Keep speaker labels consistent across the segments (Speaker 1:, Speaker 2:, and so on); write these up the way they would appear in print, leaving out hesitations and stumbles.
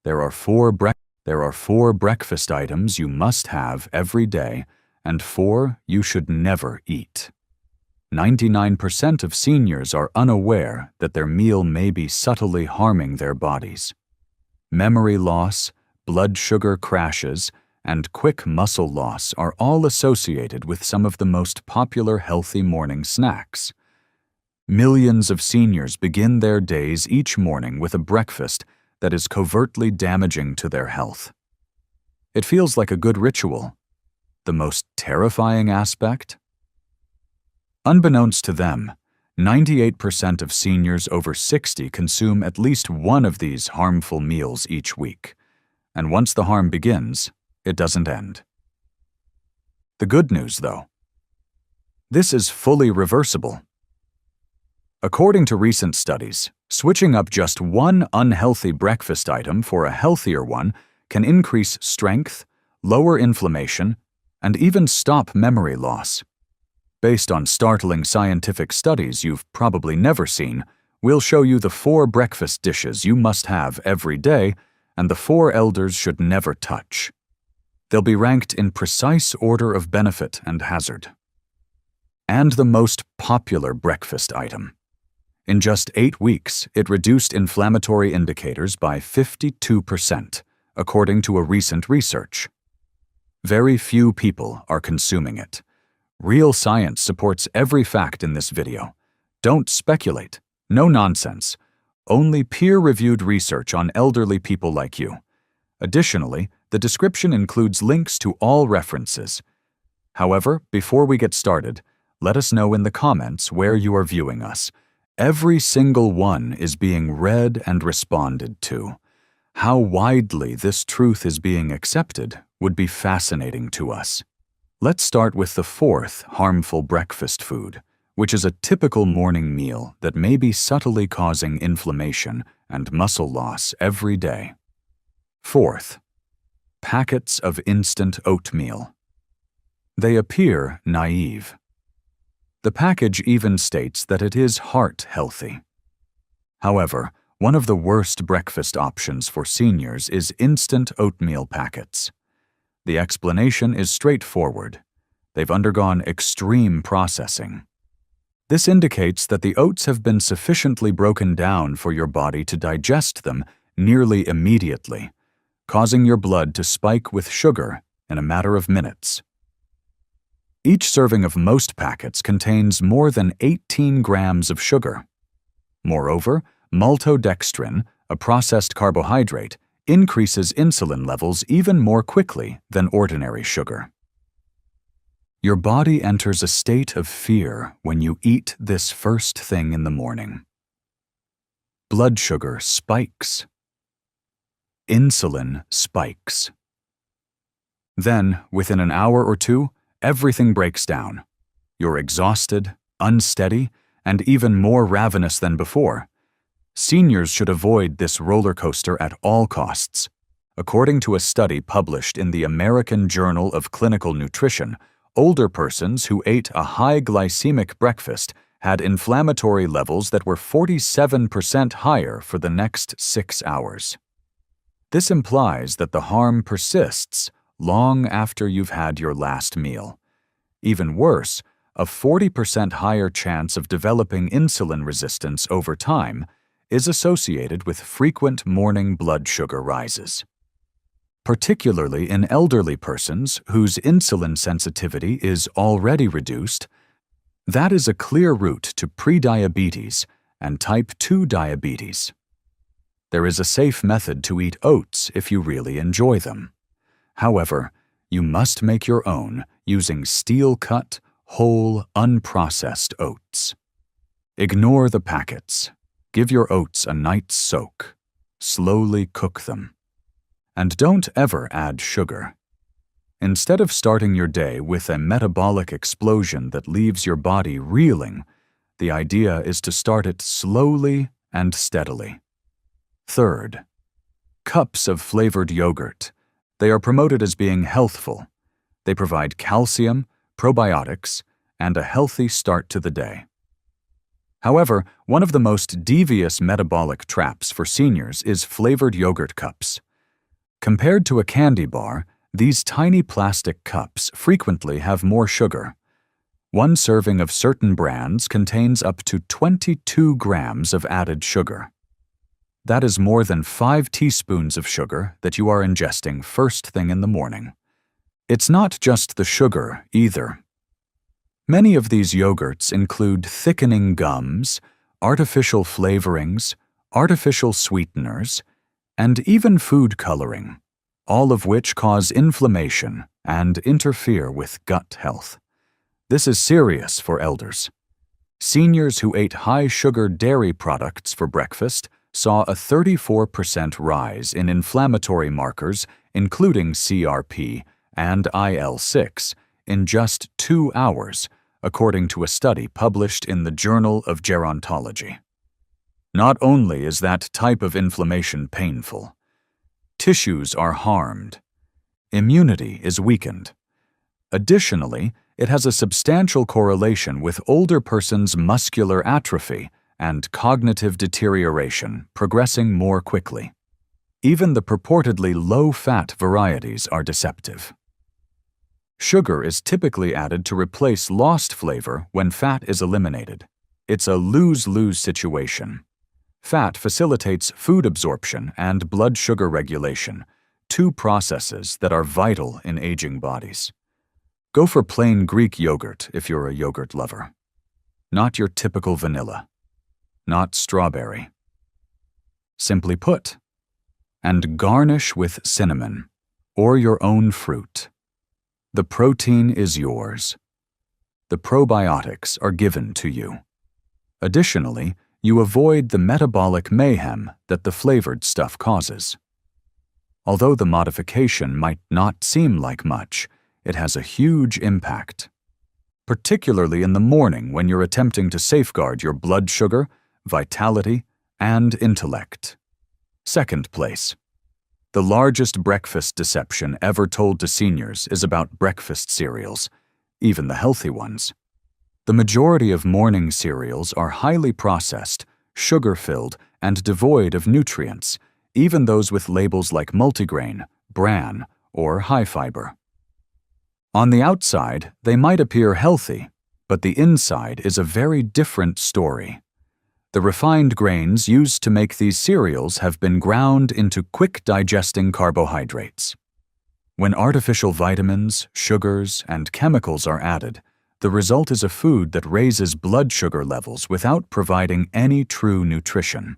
Speaker 1: There are four breakfast items you must have every day, and 4 you should never eat. 99% of seniors are unaware that their meal may be subtly harming their bodies. Memory loss, blood sugar crashes, and quick muscle loss are all associated with some of the most popular healthy morning snacks. Millions of seniors begin their days each morning with a breakfast that is covertly damaging to their health. It feels like a good ritual. The most terrifying aspect? Unbeknownst to them, 98% of seniors over 60 consume at least one of these harmful meals each week. And once the harm begins, it doesn't end. The good news, though. This is fully reversible. According to recent studies, switching up just one unhealthy breakfast item for a healthier one can increase strength, lower inflammation, and even stop memory loss. Based on startling scientific studies you've probably never seen, we'll show you the 4 breakfast dishes you must have every day and the 4 elders should never touch. They'll be ranked in precise order of benefit and hazard. And the most popular breakfast item. In just 8 weeks, it reduced inflammatory indicators by 52%, according to a recent research. Very few people are consuming it. Real science supports every fact in this video. Don't speculate. No nonsense. Only peer-reviewed research on elderly people like you. Additionally, the description includes links to all references. However, before we get started, let us know in the comments where you are viewing us. Every single one is being read and responded to. How widely this truth is being accepted would be fascinating to us. Let's start with the 4th harmful breakfast food, which is a typical morning meal that may be subtly causing inflammation and muscle loss every day. 4th, packets of instant oatmeal. They appear naive. The package even states that it is heart healthy. However, one of the worst breakfast options for seniors is instant oatmeal packets. The explanation is straightforward. They've undergone extreme processing. This indicates that the oats have been sufficiently broken down for your body to digest them nearly immediately, causing your blood to spike with sugar in a matter of minutes. Each serving of most packets contains more than 18 grams of sugar. Moreover, maltodextrin, a processed carbohydrate, increases insulin levels even more quickly than ordinary sugar. Your body enters a state of fear when you eat this first thing in the morning. Blood sugar spikes. Insulin spikes. Then, within an hour or two, everything breaks down. You're exhausted, unsteady, and even more ravenous than before. Seniors should avoid this roller coaster at all costs. According to a study published in the American Journal of Clinical Nutrition, older persons who ate a high glycemic breakfast had inflammatory levels that were 47% higher for the next 6 hours. This implies that the harm persists long after you've had your last meal. Even worse, a 40% higher chance of developing insulin resistance over time is associated with frequent morning blood sugar rises. Particularly in elderly persons whose insulin sensitivity is already reduced, that is a clear route to prediabetes and type 2 diabetes. There is a safe method to eat oats if you really enjoy them. However, you must make your own using steel-cut, whole, unprocessed oats. Ignore the packets. Give your oats a night's soak. Slowly cook them. And don't ever add sugar. Instead of starting your day with a metabolic explosion that leaves your body reeling, the idea is to start it slowly and steadily. 3rd, cups of flavored yogurt. They are promoted as being healthful. They provide calcium, probiotics, and a healthy start to the day. However, one of the most devious metabolic traps for seniors is flavored yogurt cups. Compared to a candy bar, these tiny plastic cups frequently have more sugar. One serving of certain brands contains up to 22 grams of added sugar. That is more than 5 teaspoons of sugar that you are ingesting first thing in the morning. It's not just the sugar, either. Many of these yogurts include thickening gums, artificial flavorings, artificial sweeteners, and even food coloring, all of which cause inflammation and interfere with gut health. This is serious for elders. Seniors who ate high-sugar dairy products for breakfast saw a 34% rise in inflammatory markers, including CRP and IL-6, in just 2 hours, according to a study published in the Journal of Gerontology. Not only is that type of inflammation painful, tissues are harmed. Immunity is weakened. Additionally, it has a substantial correlation with older persons' muscular atrophy and cognitive deterioration progressing more quickly. Even the purportedly low-fat varieties are deceptive. Sugar is typically added to replace lost flavor when fat is eliminated. It's a lose-lose situation. Fat facilitates food absorption and blood sugar regulation, two processes that are vital in aging bodies. Go for plain Greek yogurt if you're a yogurt lover. Not your typical vanilla. Not strawberry. Simply put, and garnish with cinnamon or your own fruit. The protein is yours. The probiotics are given to you. Additionally, you avoid the metabolic mayhem that the flavored stuff causes. Although the modification might not seem like much, it has a huge impact, particularly in the morning when you're attempting to safeguard your blood sugar, vitality, and intellect. Second place. The largest breakfast deception ever told to seniors is about breakfast cereals, even the healthy ones. The majority of morning cereals are highly processed, sugar-filled, and devoid of nutrients, even those with labels like multigrain, bran, or high fiber. On the outside, they might appear healthy, but the inside is a very different story. The refined grains used to make these cereals have been ground into quick-digesting carbohydrates. When artificial vitamins, sugars, and chemicals are added, the result is a food that raises blood sugar levels without providing any true nutrition.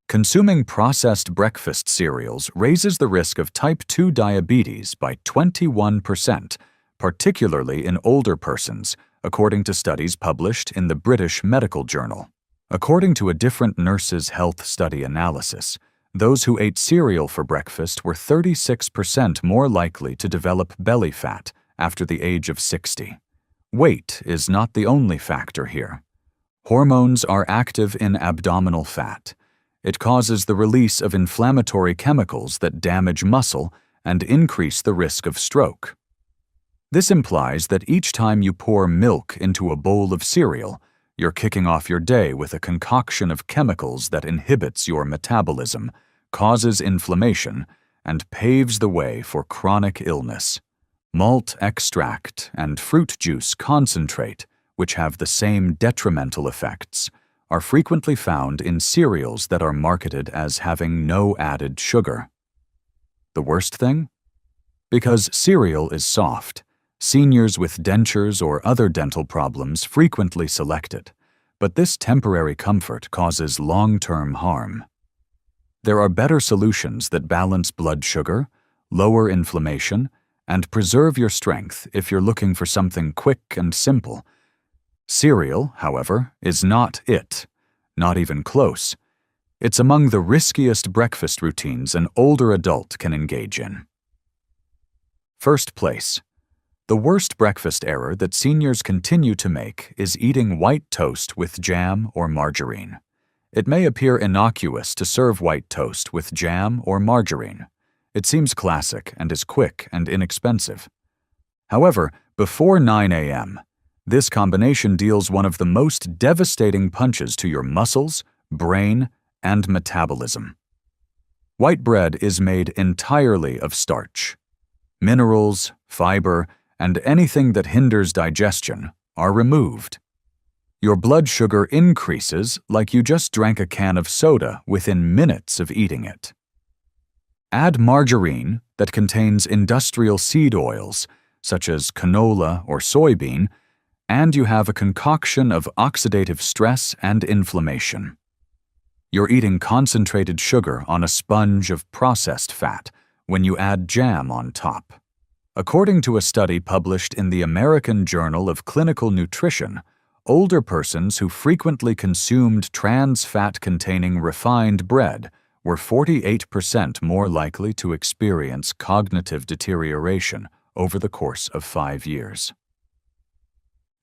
Speaker 1: Consuming processed breakfast cereals raises the risk of type 2 diabetes by 21%, particularly in older persons, according to studies published in the British Medical Journal. According to a different nurses' health study analysis, those who ate cereal for breakfast were 36% more likely to develop belly fat after the age of 60. Weight is not the only factor here. Hormones are active in abdominal fat. It causes the release of inflammatory chemicals that damage muscle and increase the risk of stroke. This implies that each time you pour milk into a bowl of cereal, you're kicking off your day with a concoction of chemicals that inhibits your metabolism, causes inflammation, and paves the way for chronic illness. Malt extract and fruit juice concentrate, which have the same detrimental effects, are frequently found in cereals that are marketed as having no added sugar. The worst thing? Because cereal is soft, seniors with dentures or other dental problems frequently select it, but this temporary comfort causes long-term harm. There are better solutions that balance blood sugar, lower inflammation, and preserve your strength if you're looking for something quick and simple. Cereal, however, is not it. Not even close. It's among the riskiest breakfast routines an older adult can engage in. First place. The worst breakfast error that seniors continue to make is eating white toast with jam or margarine. It may appear innocuous to serve white toast with jam or margarine. It seems classic and is quick and inexpensive. However, before 9 a.m., this combination deals one of the most devastating punches to your muscles, brain, and metabolism. White bread is made entirely of starch. Minerals, fiber, and anything that hinders digestion are removed. Your blood sugar increases like you just drank a can of soda within minutes of eating it. Add margarine that contains industrial seed oils, such as canola or soybean, and you have a concoction of oxidative stress and inflammation. You're eating concentrated sugar on a sponge of processed fat when you add jam on top. According to a study published in the American Journal of Clinical Nutrition, older persons who frequently consumed trans fat-containing refined bread were 48% more likely to experience cognitive deterioration over the course of 5 years.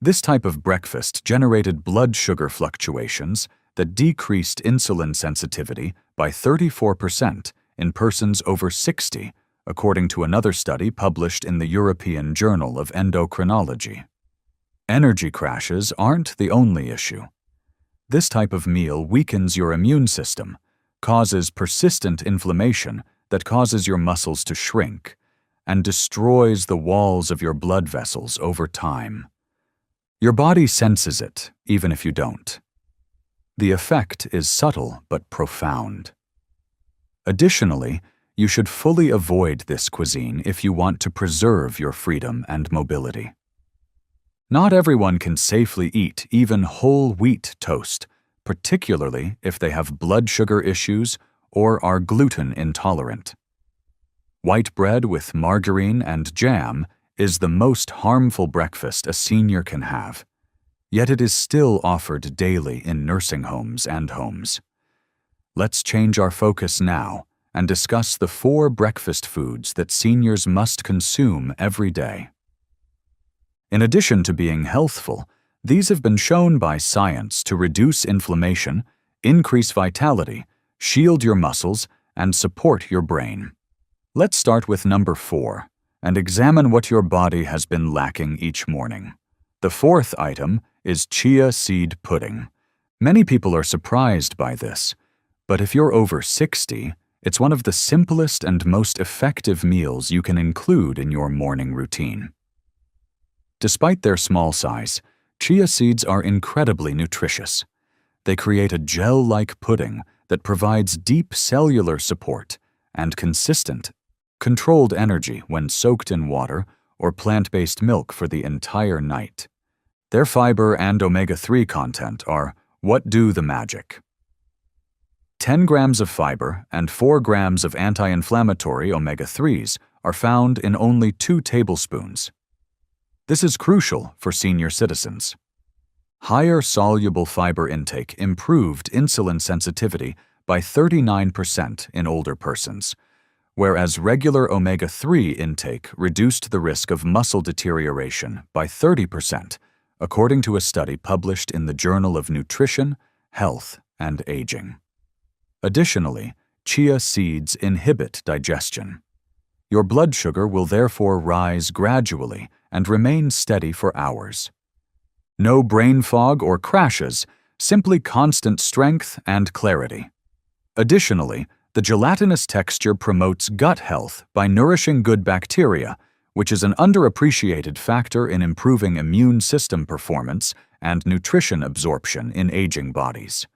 Speaker 1: This type of breakfast generated blood sugar fluctuations that decreased insulin sensitivity by 34% in persons over 60, according to another study published in the European Journal of Endocrinology. Energy crashes aren't the only issue. This type of meal weakens your immune system, causes persistent inflammation that causes your muscles to shrink, and destroys the walls of your blood vessels over time. Your body senses it, even if you don't. The effect is subtle but profound. Additionally, you should fully avoid this cuisine if you want to preserve your freedom and mobility. Not everyone can safely eat even whole wheat toast, particularly if they have blood sugar issues or are gluten intolerant. White bread with margarine and jam is the most harmful breakfast a senior can have, yet it is still offered daily in nursing homes and homes. Let's change our focus now and discuss the 4 breakfast foods that seniors must consume every day. In addition to being healthful, these have been shown by science to reduce inflammation, increase vitality, shield your muscles, and support your brain. Let's start with number 4 and examine what your body has been lacking each morning. The 4th item is chia seed pudding. Many people are surprised by this, but if you're over 60, it's one of the simplest and most effective meals you can include in your morning routine. Despite their small size, chia seeds are incredibly nutritious. They create a gel-like pudding that provides deep cellular support and consistent, controlled energy when soaked in water or plant-based milk for the entire night. Their fiber and omega-3 content are what do the magic. 10 grams of fiber and 4 grams of anti-inflammatory omega-3s are found in only 2 tablespoons. This is crucial for senior citizens. Higher soluble fiber intake improved insulin sensitivity by 39% in older persons, whereas regular omega-3 intake reduced the risk of muscle deterioration by 30%, according to a study published in the Journal of Nutrition, Health, and Aging. Additionally, chia seeds inhibit digestion. Your blood sugar will therefore rise gradually and remain steady for hours. No brain fog or crashes, simply constant strength and clarity. Additionally, the gelatinous texture promotes gut health by nourishing good bacteria, which is an underappreciated factor in improving immune system performance and nutrition absorption in aging bodies.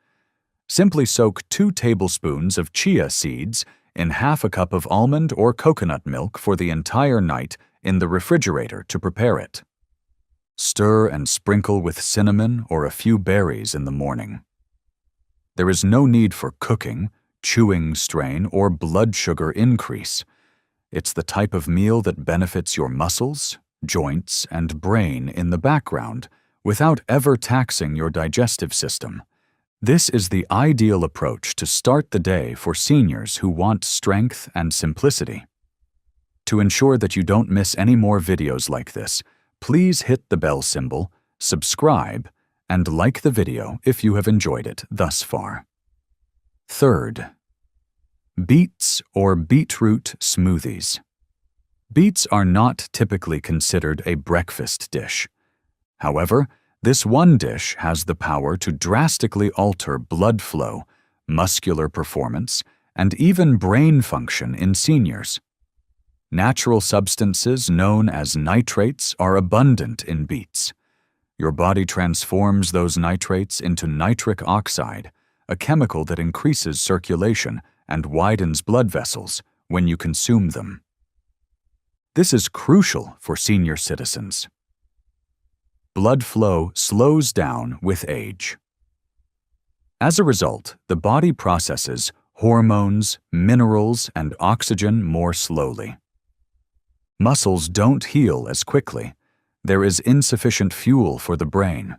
Speaker 1: Simply soak 2 tablespoons of chia seeds in half a cup of almond or coconut milk for the entire night in the refrigerator to prepare it. Stir and sprinkle with cinnamon or a few berries in the morning. There is no need for cooking, chewing strain, or blood sugar increase. It's the type of meal that benefits your muscles, joints, and brain in the background without ever taxing your digestive system. This is the ideal approach to start the day for seniors who want strength and simplicity. To ensure that you don't miss any more videos like this, please hit the bell symbol, subscribe, and like the video if you have enjoyed it thus far. 3rd, beets or beetroot smoothies. Beets are not typically considered a breakfast dish. However, this one dish has the power to drastically alter blood flow, muscular performance, and even brain function in seniors. Natural substances known as nitrates are abundant in beets. Your body transforms those nitrates into nitric oxide, a chemical that increases circulation and widens blood vessels when you consume them. This is crucial for senior citizens. Blood flow slows down with age. As a result, the body processes hormones, minerals, and oxygen more slowly. Muscles don't heal as quickly. There is insufficient fuel for the brain.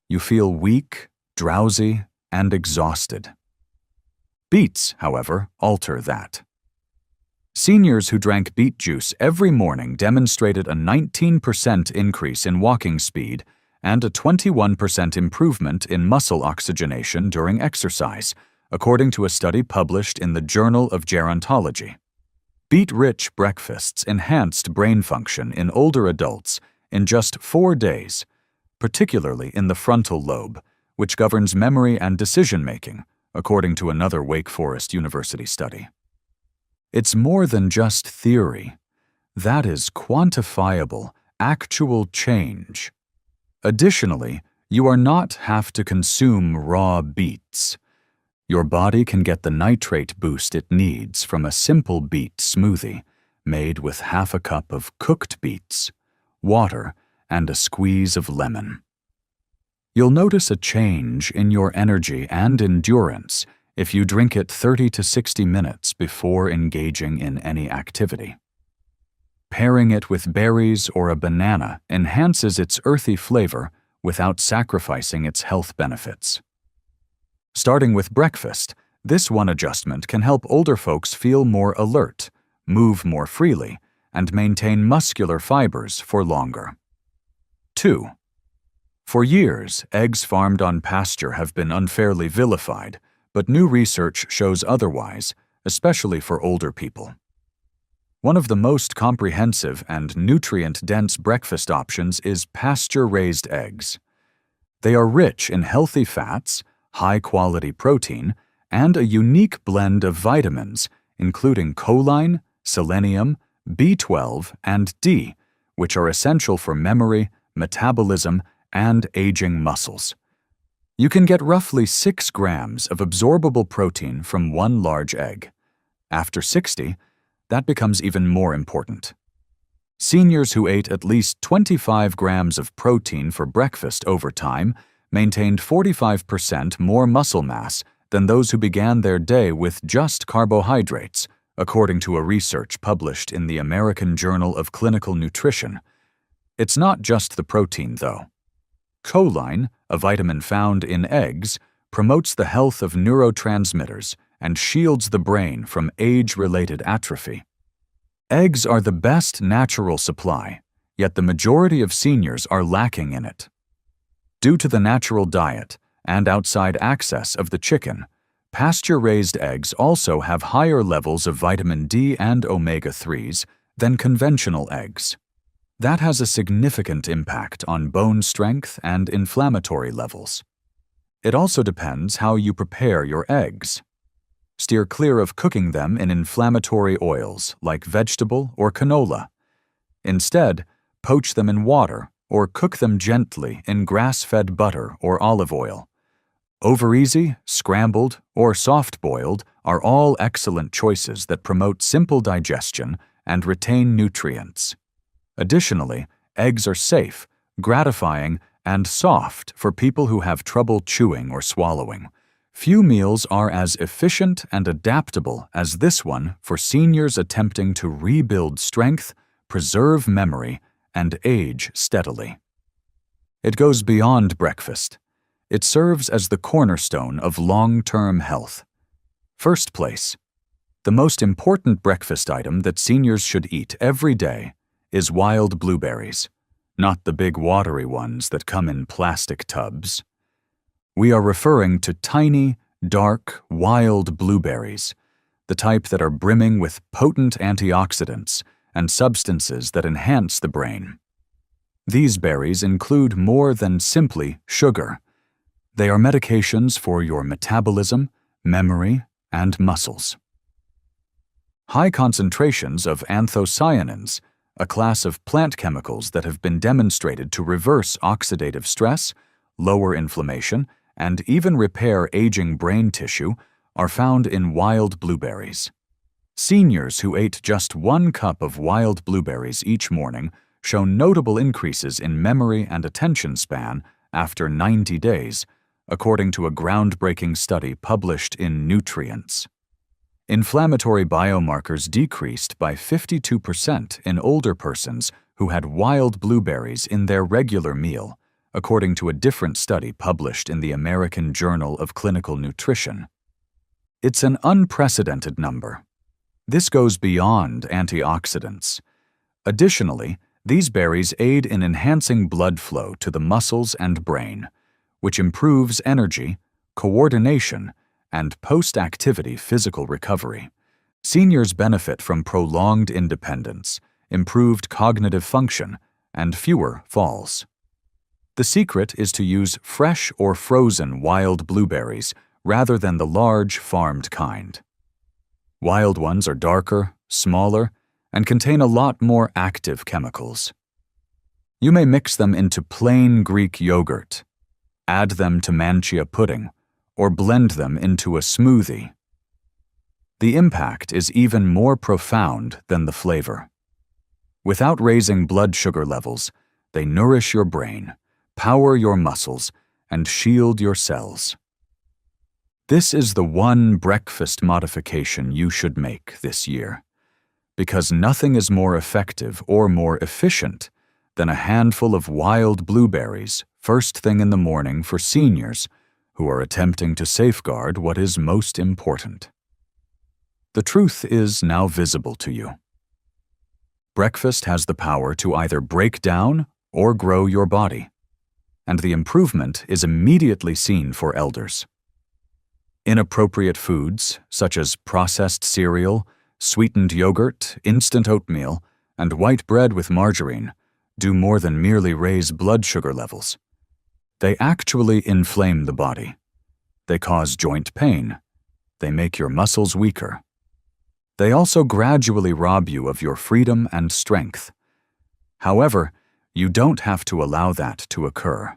Speaker 1: You feel weak, drowsy, and exhausted. Beets, however, alter that. Seniors who drank beet juice every morning demonstrated a 19% increase in walking speed and a 21% improvement in muscle oxygenation during exercise, according to a study published in the Journal of Gerontology. Beet-rich breakfasts enhanced brain function in older adults in just 4 days, particularly in the frontal lobe, which governs memory and decision-making, according to another Wake Forest University study. It's more than just theory. That is quantifiable, actual change. Additionally, you are not have to consume raw beets. Your body can get the nitrate boost it needs from a simple beet smoothie made with half a cup of cooked beets, water, and a squeeze of lemon. You'll notice a change in your energy and endurance if you drink it 30 to 60 minutes before engaging in any activity. Pairing it with berries or a banana enhances its earthy flavor without sacrificing its health benefits. Starting with breakfast, this one adjustment can help older folks feel more alert, move more freely, and maintain muscular fibers for longer. 2. For years, eggs farmed on pasture have been unfairly vilified, but new research shows otherwise, especially for older people. One of the most comprehensive and nutrient-dense breakfast options is pasture-raised eggs. They are rich in healthy fats, high-quality protein, and a unique blend of vitamins, including choline, selenium, B12, and D, which are essential for memory, metabolism, and aging muscles. You can get roughly 6 grams of absorbable protein from one large egg. After 60, that becomes even more important. Seniors who ate at least 25 grams of protein for breakfast over time maintained 45% more muscle mass than those who began their day with just carbohydrates, according to a research published in the American Journal of Clinical Nutrition. It's not just the protein, though. Choline, a vitamin found in eggs, promotes the health of neurotransmitters and shields the brain from age-related atrophy. Eggs are the best natural supply, yet the majority of seniors are lacking in it. Due to the natural diet and outside access of the chicken, pasture-raised eggs also have higher levels of vitamin D and omega-3s than conventional eggs. That has a significant impact on bone strength and inflammatory levels. It also depends how you prepare your eggs. Steer clear of cooking them in inflammatory oils like vegetable or canola. Instead, poach them in water or cook them gently in grass-fed butter or olive oil. Over-easy, scrambled, or soft-boiled are all excellent choices that promote simple digestion and retain nutrients. Additionally, eggs are safe, gratifying, and soft for people who have trouble chewing or swallowing. Few meals are as efficient and adaptable as this one for seniors attempting to rebuild strength, preserve memory, and age steadily. It goes beyond breakfast. It serves as the cornerstone of long-term health. First place. The most important breakfast item that seniors should eat every day is wild blueberries, not the big watery ones that come in plastic tubs. We are referring to tiny, dark, wild blueberries, the type that are brimming with potent antioxidants and substances that enhance the brain. These berries include more than simply sugar. They are medications for your metabolism, memory, and muscles. High concentrations of anthocyanins, a class of plant chemicals that have been demonstrated to reverse oxidative stress, lower inflammation, and even repair aging brain tissue, are found in wild blueberries. Seniors who ate just 1 cup of wild blueberries each morning show notable increases in memory and attention span after 90 days, according to a groundbreaking study published in Nutrients. Inflammatory biomarkers decreased by 52% in older persons who had wild blueberries in their regular meal, according to a different study published in the American Journal of Clinical Nutrition. It's an unprecedented number. This goes beyond antioxidants. Additionally, these berries aid in enhancing blood flow to the muscles and brain, which improves energy, coordination, and post-activity physical recovery. Seniors benefit from prolonged independence, improved cognitive function, and fewer falls. The secret is to use fresh or frozen wild blueberries rather than the large farmed kind. Wild ones are darker, smaller, and contain a lot more active chemicals. You may mix them into plain Greek yogurt, add them to manchia pudding, or blend them into a smoothie. The impact is even more profound than the flavor. Without raising blood sugar levels, they nourish your brain, power your muscles, and shield your cells. This is the one breakfast modification you should make this year, because nothing is more effective or more efficient than a handful of wild blueberries first thing in the morning for seniors who are attempting to safeguard what is most important. The truth is now visible to you. Breakfast has the power to either break down or grow your body, and the improvement is immediately seen for elders. Inappropriate foods, such as processed cereal, sweetened yogurt, instant oatmeal, and white bread with margarine, do more than merely raise blood sugar levels. They actually inflame the body. They cause joint pain. They make your muscles weaker. They also gradually rob you of your freedom and strength. However, you don't have to allow that to occur.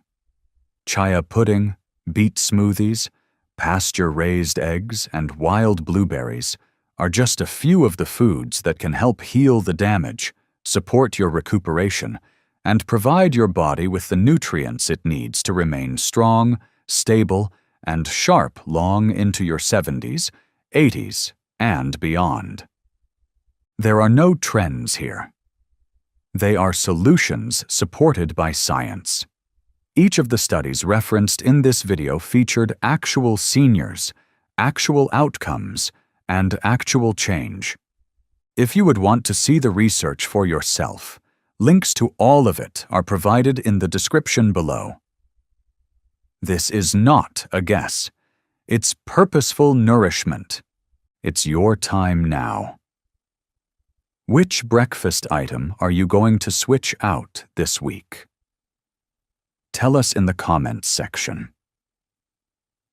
Speaker 1: Chia pudding, beet smoothies, pasture-raised eggs, and wild blueberries are just a few of the foods that can help heal the damage, support your recuperation, and provide your body with the nutrients it needs to remain strong, stable, and sharp long into your 70s, 80s, and beyond. There are no trends here. They are solutions supported by science. Each of the studies referenced in this video featured actual seniors, actual outcomes, and actual change. If you would want to see the research for yourself, links to all of it are provided in the description below. This is not a guess. It's purposeful nourishment. It's your time now. Which breakfast item are you going to switch out this week? Tell us in the comments section.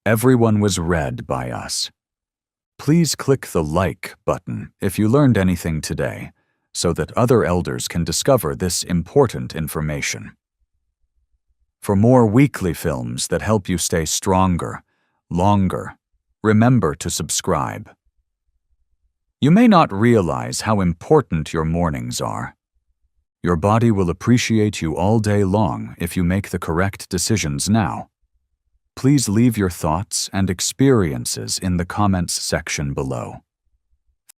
Speaker 1: Everyone was read by us. Please click the like button if you learned anything today, so that other elders can discover this important information. For more weekly films that help you stay stronger, longer, remember to subscribe. You may not realize how important your mornings are. Your body will appreciate you all day long if you make the correct decisions now. Please leave your thoughts and experiences in the comments section below.